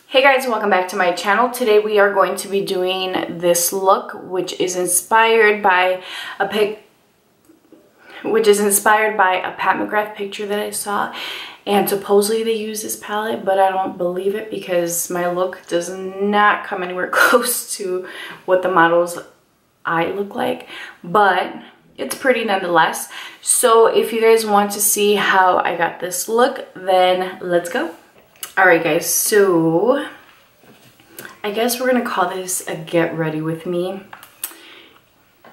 Hey guys, welcome back to my channel. Today we are going to be doing this look, which is inspired by a Pat McGrath picture that I saw. And supposedly they use this palette, but I don't believe it because my look does not come anywhere close to what the model's eye look like. But it's pretty nonetheless. So if you guys want to see how I got this look, then let's go. Alright guys, so I guess we're gonna call this a get ready with me.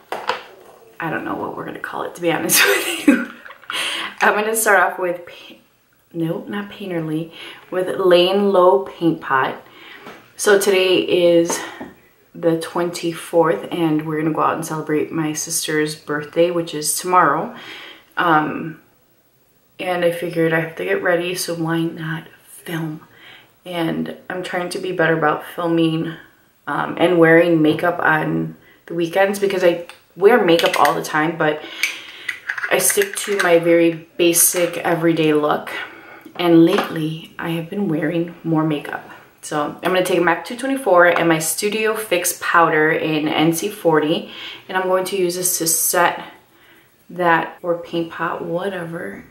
I don't know what we're gonna call it, to be honest with you. I'm gonna start off with, no, not Painterly, with Laying Low Paint Pot. So today is the 24th and we're gonna go out and celebrate my sister's birthday, which is tomorrow. And I figured I have to get ready, so why not film? And I'm trying to be better about filming and wearing makeup on the weekends because I wear makeup all the time, but I stick to my very basic everyday look. And lately I have been wearing more makeup. So I'm going to take a MAC 224 and my Studio Fix powder in NC40, and I'm going to use this to set that, or paint pot, whatever.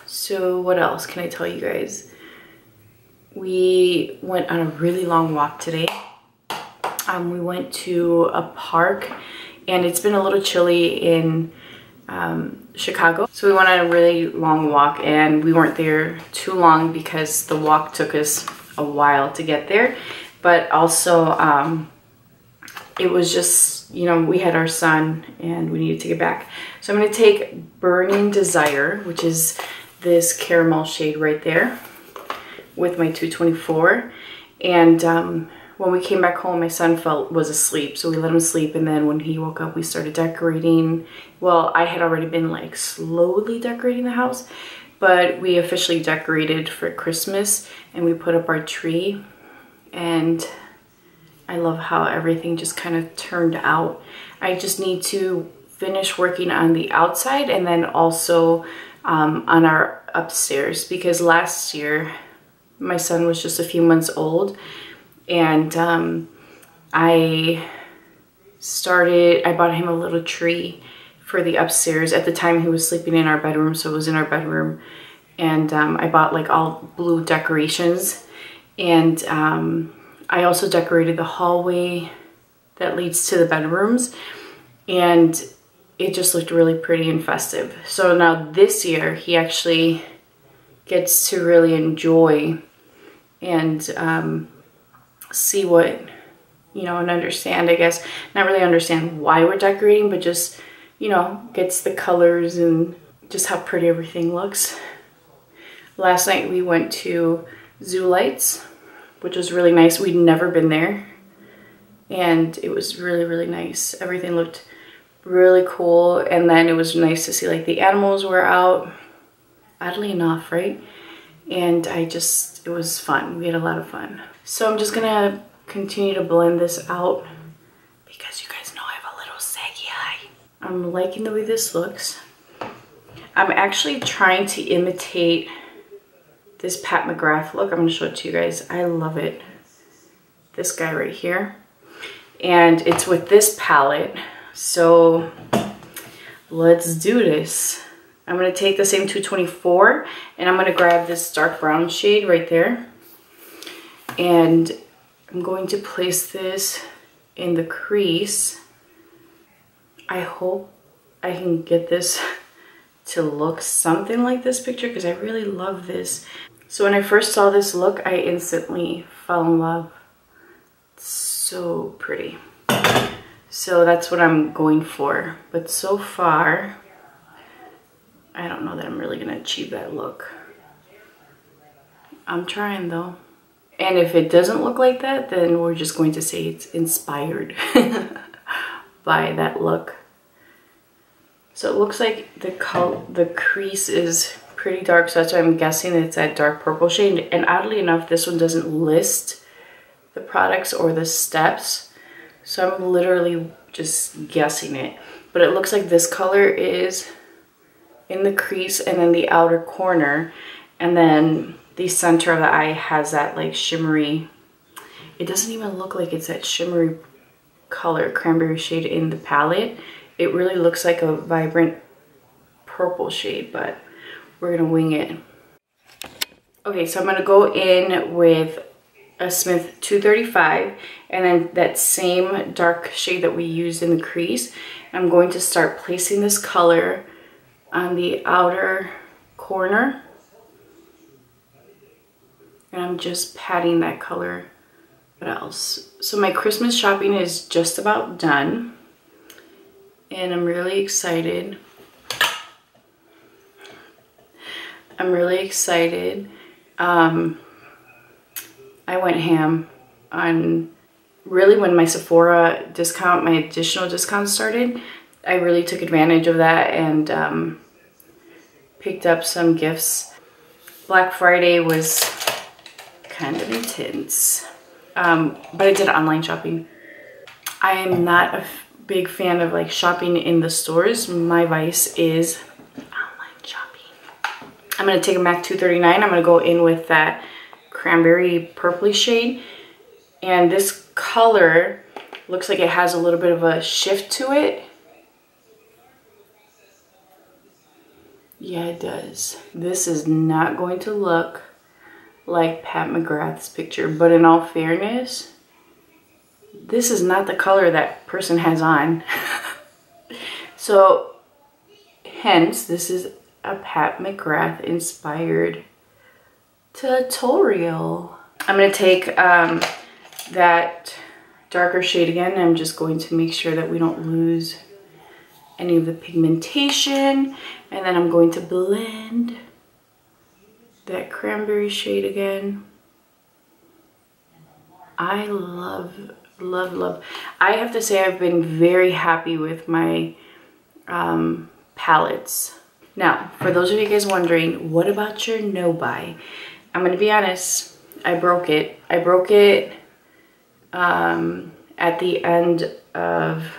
So what else can I tell you guys? We went on a really long walk today. We went to a park and it's been a little chilly in Chicago. So we went on a really long walk and we weren't there too long because the walk took us a while to get there. But also it was just, you know, we had our son and we needed to get back. So I'm going to take Burning Desire, which is this caramel shade right there, with my 224. And when we came back home, my son was asleep, so we let him sleep, and then when he woke up we started decorating. Well, I had already been like slowly decorating the house, but we officially decorated for Christmas and we put up our tree, and I love how everything just kind of turned out. I just need to finish working on the outside and then also on our upstairs, because last year my son was just a few months old and I bought him a little tree for the upstairs. At the time he was sleeping in our bedroom, so it was in our bedroom, and I bought like all blue decorations, and I also decorated the hallway that leads to the bedrooms, and it just looked really pretty and festive. So now this year he actually gets to really enjoy and see what, you know, and understand, I guess, not really understand why we're decorating, but just, you know, gets the colors and just how pretty everything looks. Last night we went to Zoo Lights, which was really nice. We'd never been there and it was really, really nice. Everything looked really cool, and then it was nice to see like the animals were out, oddly enough, right? And it was fun. We had a lot of fun. So I'm just gonna continue to blend this out because you guys know I have a little saggy eye. I'm liking the way this looks. I'm actually trying to imitate this Pat McGrath look. I'm gonna show it to you guys. I love it. This guy right here. And it's with this palette. So let's do this. I'm going to take the same 224 and I'm going to grab this dark brown shade right there. And I'm going to place this in the crease. I hope I can get this to look something like this picture because I really love this. So when I first saw this look, I instantly fell in love. It's so pretty. So that's what I'm going for. But so far, I don't know that I'm really gonna achieve that look. I'm trying though. And if it doesn't look like that, then we're just going to say it's inspired by that look. So it looks like the crease is pretty dark, so that's why I'm guessing it's that dark purple shade. And oddly enough, this one doesn't list the products or the steps. So I'm literally just guessing it. But it looks like this color is in the crease and then the outer corner. And then the center of the eye has that like shimmery, it doesn't even look like it's that shimmery color, cranberry shade in the palette. It really looks like a vibrant purple shade, but we're gonna wing it. Okay, so I'm gonna go in with a Smith 235 and then that same dark shade that we used in the crease. I'm going to start placing this color on the outer corner. And I'm just patting that color. What else? So my Christmas shopping is just about done. And I'm really excited. I'm really excited. I went ham on really when my Sephora discount, my additional discount started. I really took advantage of that and picked up some gifts. Black Friday was kind of intense, but I did online shopping. I am not a big fan of like shopping in the stores. My vice is online shopping. I'm gonna take a MAC 239. I'm gonna go in with that cranberry purpley shade, and this color looks like it has a little bit of a shift to it. Yeah, it does. This is not going to look like Pat McGrath's picture, but in all fairness, this is not the color that person has on. So hence this is a Pat McGrath inspired tutorial. I'm going to take that darker shade again. I'm just going to make sure that we don't lose any of the pigmentation, and then I'm going to blend that cranberry shade again. I love, love, love. I have to say I've been very happy with my palettes. Now, for those of you guys wondering, what about your no buy? I'm gonna be honest, I broke it. I broke it at the end of,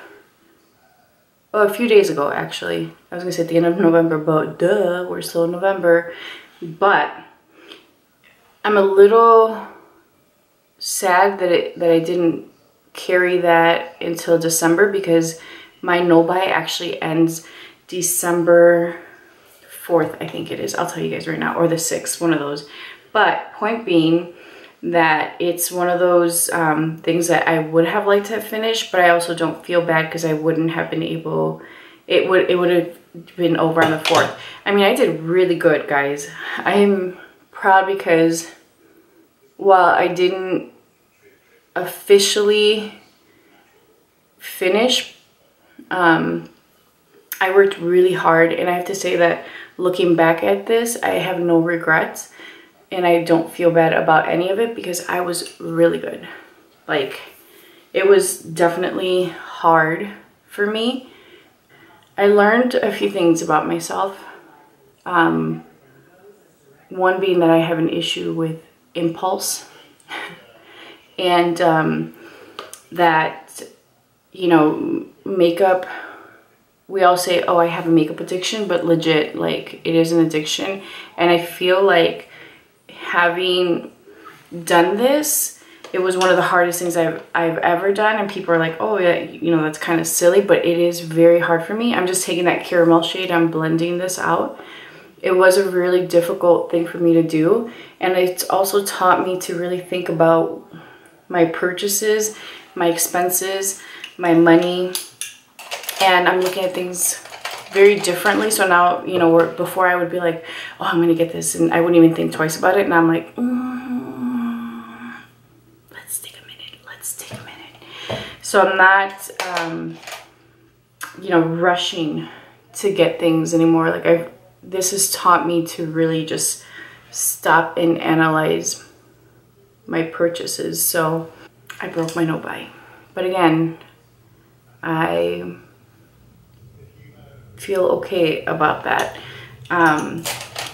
a few days ago actually. I was gonna say at the end of November, but duh, we're still in November. But I'm a little sad that I didn't carry that until December, because my no buy actually ends December 4th, I think it is. I'll tell you guys right now, or the 6th, one of those. But point being that it's one of those things that I would have liked to have finished, but I also don't feel bad because I wouldn't have been able, it would have been over on the 4th. I mean, I did really good, guys. I am proud because while I didn't officially finish, I worked really hard, and I have to say that looking back at this, I have no regrets, and I don't feel bad about any of it because I was really good. Like, it was definitely hard for me. I learned a few things about myself. One being that I have an issue with impulse and that, you know, makeup, we all say, oh, I have a makeup addiction, but legit, like, it is an addiction. And I feel like having done this, it was one of the hardest things I've ever done, and people are like, oh yeah, you know, that's kind of silly, but it is very hard for me. I'm just taking that caramel shade, I'm blending this out. It was a really difficult thing for me to do, and it's also taught me to really think about my purchases, my expenses, my money, and I'm looking at things very differently. So now, you know, before I would be like, oh, I'm gonna get this, and I wouldn't even think twice about it, and I'm like, let's take a minute, let's take a minute. So I'm not, you know, rushing to get things anymore. Like, this has taught me to really just stop and analyze my purchases. So I broke my no buy, but again, I feel okay about that. I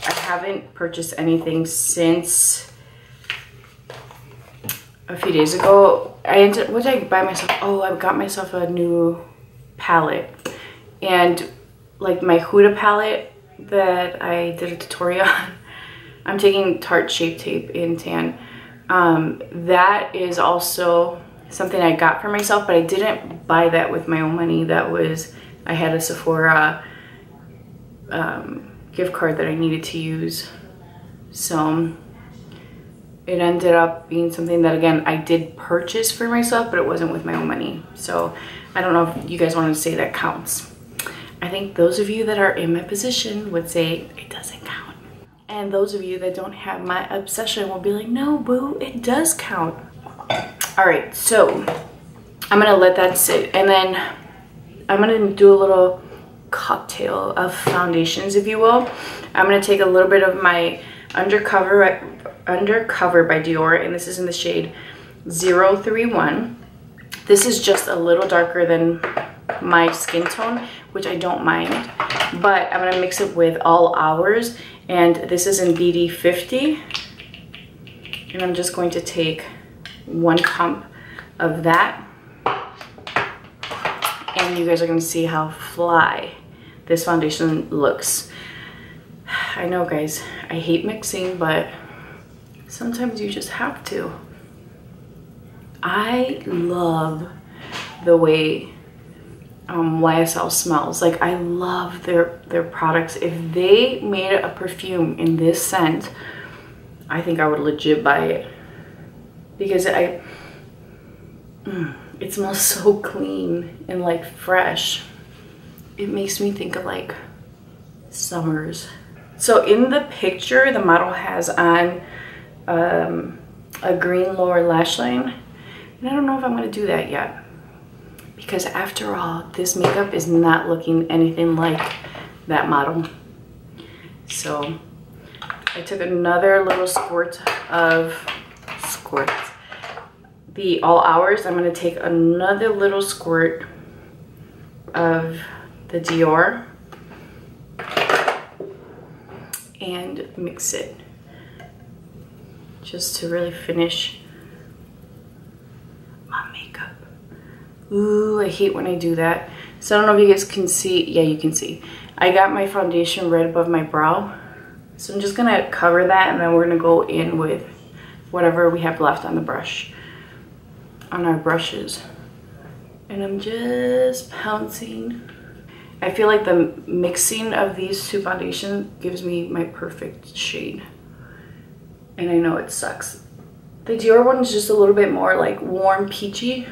haven't purchased anything since a few days ago. What did I buy myself? Oh, I got myself a new palette, and like my Huda palette that I did a tutorial on, I'm taking Tarte Shape Tape in tan. That is also something I got for myself, but I didn't buy that with my own money. That was, I had a Sephora gift card that I needed to use. So it ended up being something that, again, I did purchase for myself, but it wasn't with my own money. So I don't know if you guys want to say that counts. I think those of you that are in my position would say it doesn't count. And those of you that don't have my obsession will be like, no, boo, it does count. All right, so I'm gonna let that sit, and then I'm gonna do a little cocktail of foundations, if you will. I'm gonna take a little bit of my Undercover by Dior, and this is in the shade 031. This is just a little darker than my skin tone, which I don't mind, but I'm gonna mix it with All Hours, and this is in BD50, and I'm just going to take 1 pump of that, and you guys are gonna see how fly this foundation looks. I know, guys, I hate mixing, but sometimes you just have to. I love the way YSL smells. Like, I love their products. If they made a perfume in this scent, I think I would legit buy it, because it smells so clean and like fresh. It makes me think of like summers. So in the picture, the model has on a green lower lash line, and I don't know if I'm going to do that yet, because after all, this makeup is not looking anything like that model. So I took another little squirt of the All Hours. I'm going to take another little squirt of the Dior and mix it, just to really finish my makeup. Ooh, I hate when I do that. So I don't know if you guys can see. Yeah, you can see. I got my foundation right above my brow. So I'm just gonna cover that, and then we're gonna go in with whatever we have left on the brush, on our brushes. And I'm just pouncing. I feel like the mixing of these two foundations gives me my perfect shade. And I know it sucks. The Dior one is just a little bit more like warm peachy.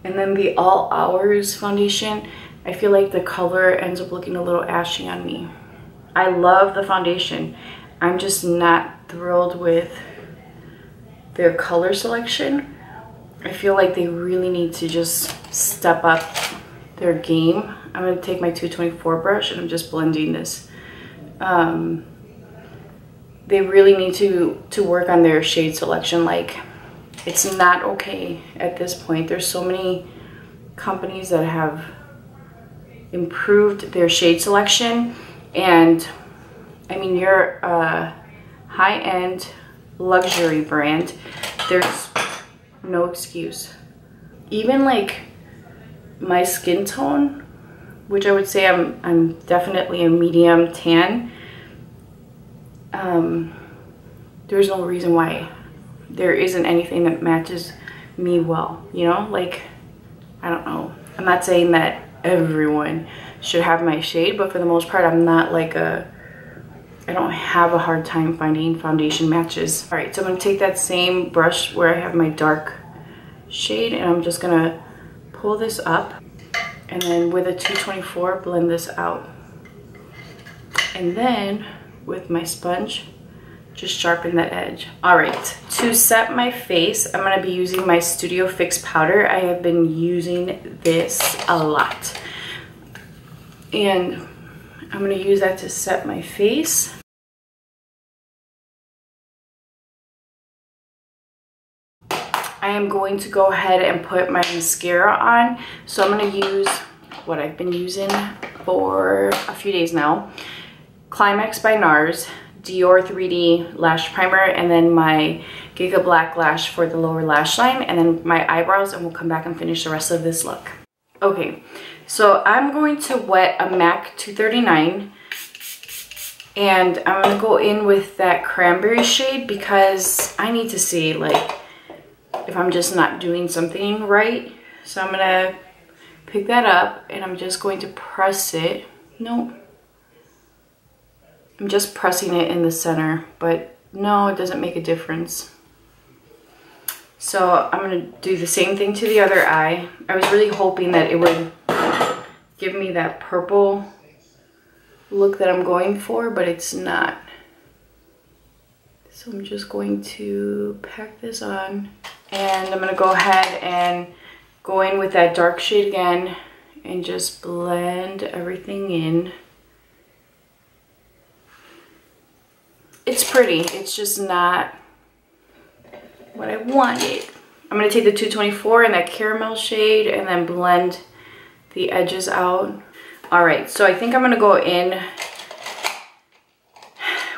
And then the All Hours foundation, I feel like the color ends up looking a little ashy on me. I love the foundation. I'm just not thrilled with their color selection. I feel like they really need to just step up their game. I'm going to take my 224 brush, and I'm just blending this. They really need to work on their shade selection. Like, it's not okay at this point. There's so many companies that have improved their shade selection, and I mean, you're a high-end luxury brand. There's no excuse. Even like my skin tone, which I would say I'm definitely a medium tan, there's no reason why there isn't anything that matches me well, you know? Like, I don't know. I'm not saying that everyone should have my shade, but for the most part, I'm not like I don't have a hard time finding foundation matches. All right, so I'm gonna take that same brush where I have my dark shade, and I'm just gonna pull this up, and then with a 224 blend this out, and then with my sponge just sharpen that edge. All right, to set my face, I'm gonna be using my Studio Fix powder. I have been using this a lot, and I'm gonna use that to set my face. I am going to go ahead and put my mascara on. So I'm gonna use what I've been using for a few days now. Climax by NARS, Dior 3D Lash Primer, and then my Giga Black Lash for the lower lash line, and then my eyebrows, and we'll come back and finish the rest of this look. Okay, so I'm going to wet a MAC 239 And I'm gonna go in with that cranberry shade because I need to see like if I'm just not doing something right. So I'm gonna pick that up and I'm just going to press it. No, I'm just pressing it in the center, but no, it doesn't make a difference. So I'm gonna do the same thing to the other eye. I was really hoping that it would give me that purple look that I'm going for, but it's not. So I'm just going to pack this on and I'm gonna go ahead and go in with that dark shade again and just blend everything in. It's pretty, it's just not what I wanted. I'm gonna take the 224 and that caramel shade and then blend the edges out. All right, so I think I'm gonna go in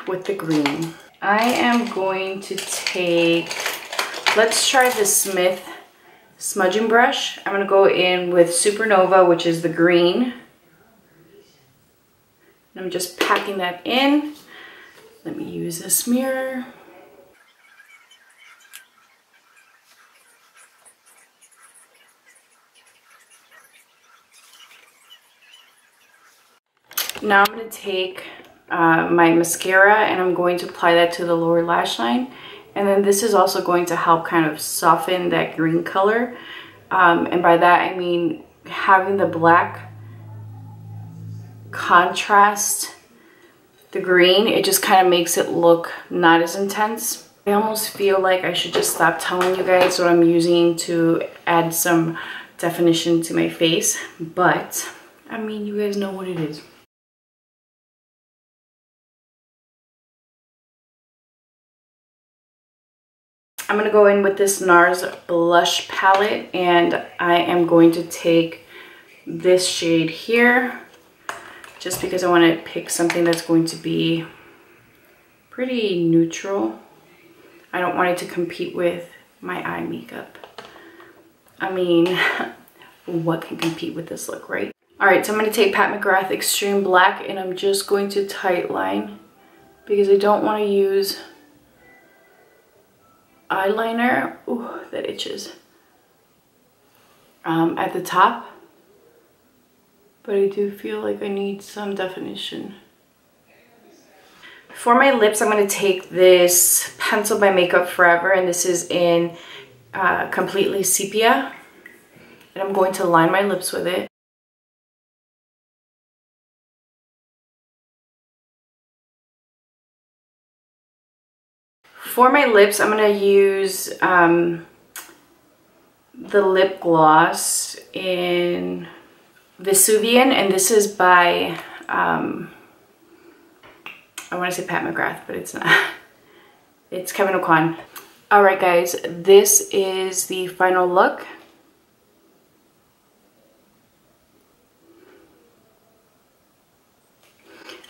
with the green. I am going to take, let's try the Smith smudging brush. I'm gonna go in with Supernova, which is the green. And I'm just packing that in. Let me use this mirror. Now I'm going to take my mascara and I'm going to apply that to the lower lash line. And then this is also going to help kind of soften that green color. And by that I mean having the black contrast the green. It just kind of makes it look not as intense. I almost feel like I should just stop telling you guys what I'm using to add some definition to my face. But I mean, you guys know what it is. I'm going to go in with this NARS blush palette and I am going to take this shade here just because I want to pick something that's going to be pretty neutral. I don't want it to compete with my eye makeup. I mean, what can compete with this look, right? Alright, so I'm going to take Pat McGrath Extreme Black and I'm just going to tightline because I don't want to use eyeliner. Ooh, that itches. At the top. But I do feel like I need some definition. For my lips, I'm going to take this pencil by Makeup Forever, and this is in Completely Sepia. And I'm going to line my lips with it. For my lips, I'm going to use the lip gloss in Vesuvian, and this is by, I want to say Pat McGrath, but it's not. It's Kevyn Aucoin. Alright guys, this is the final look.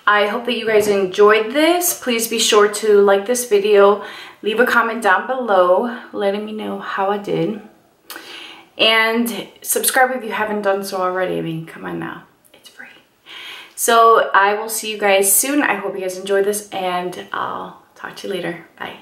I hope that you guys enjoyed this. Please be sure to like this video, leave a comment down below letting me know how I did. And subscribe if you haven't done so already. I mean, come on now, it's free. So I will see you guys soon. I hope you guys enjoyed this and I'll talk to you later. Bye.